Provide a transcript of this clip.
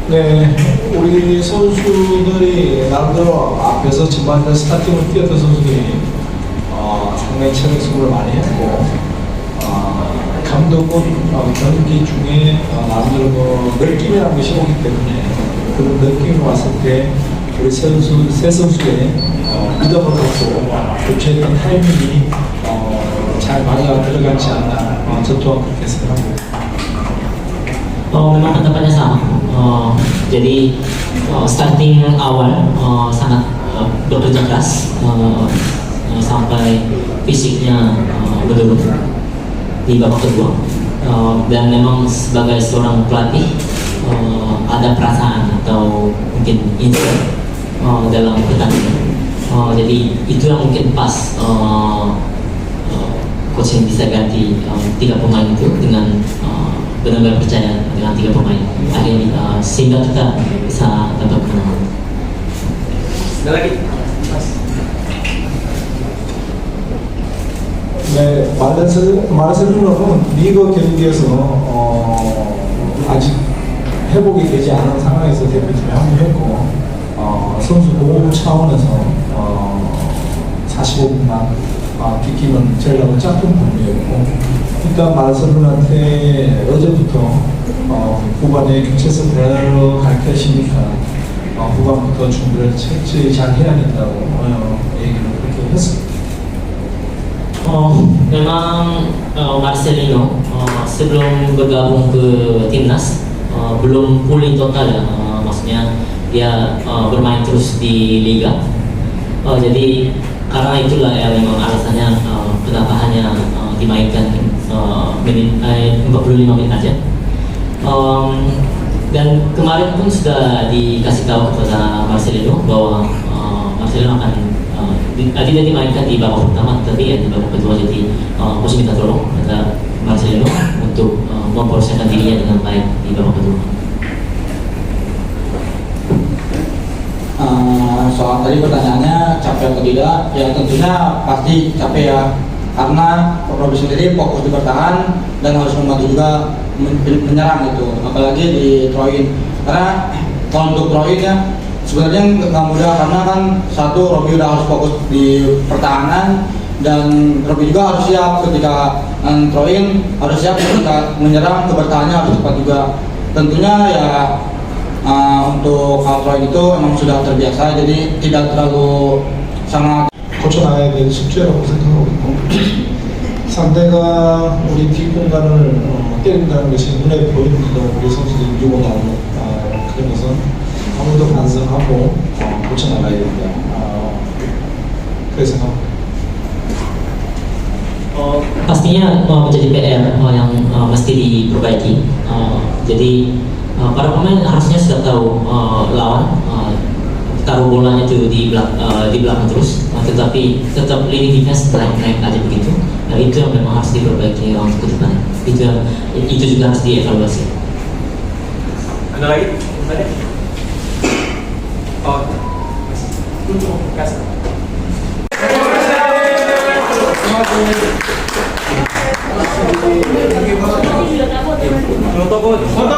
네, 우리 선수들이 나름대로 앞에서 전반전 스타팅을 뛰었던 선수들이 상당히 체력 수급을 많이 했고 감독은 경기 중에 나름대로 느낌이라는 것이 오기 때문에 그런 느낌이 왔을 때 우리 세 선수의 리더를 갖고 교체했던 타이밍이 잘 맞아 들어가지 않나 저 또한 그렇게 생각합니다. Memang pendapat sama. Jadi starting awal sangat bekerja keras sampai fisiknya menurun di babak kedua. Dan memang sebagai seorang pelatih ada perasaan atau mungkin insting dalam pertandingan. Jadi itu yang mungkin pas coach yang bisa ganti 3 pemain itu dengan benar-benar percaya dengan 3 pemain akhirnya sehingga kita bisa dapat kemenangan. Ada lagi? 네, 마르셀로나는 리그 경기에서 아직 회복이 되지 않은 상황에서 대표팀에 합류했고 선수 보호 차원에서 45분만 비키는 전략을 짰던 부분이었고 일단 마르셀로나한테 어제부터 후반에 교체해서 들어갈 것이니까 후반부터 준비를 철저히 잘 해야 된다고 얘기를 그렇게 했습니다. Memang Marcelino sebelum bergabung ke timnas belum pulih total ya, maksudnya dia bermain terus di liga. Jadi karena itulah ya memang alasannya kenapa hanya dimainkan 45 menit aja. Dan kemarin pun sudah dikasih tahu kepada Marcelino bahwa Marcelino akan tidak dimainkan di babak pertama, tapi ya di babak kedua. Jadi coach minta tolong kepada Marcelino untuk mempersiapkan dirinya dengan baik di babak kedua. Soal tadi pertanyaannya capek atau tidak, ya tentunya pasti capek ya, karena Robi sendiri fokus di bertahan dan harus membantu juga menyerang gitu, apalagi di throw-in. Karena kalau untuk throw-in ya sebenarnya nggak mudah, karena kan satu Robi udah harus fokus di pertahanan dan Robi juga harus siap ketika throw-in, harus siap ketika menyerang, ke bertahannya harus cepat juga. Tentunya ya untuk hal itu emang sudah terbiasa, jadi tidak terlalu sangat 고쳐나가야 될 숙제라고 생각하고 있고 상대가 우리 뒷공간을 때린다는 것이 눈에 보이는데도 우리 선수들이 밀고 나오는 그런 것은 아무도 반성하고 고쳐나가야 된다. 그렇게 생각합니다. Pastinya menjadi PR yang mesti diperbaiki. Jadi para pemain harusnya sudah tahu lawan taruh bolanya itu di belakang terus, tetapi tetap lini defense naik aja begitu. Nah itu yang memang harus diperbaiki untuk kedepannya. Itu juga harus dievaluasi. Ada lagi? Oh, kasih. Foto, foto.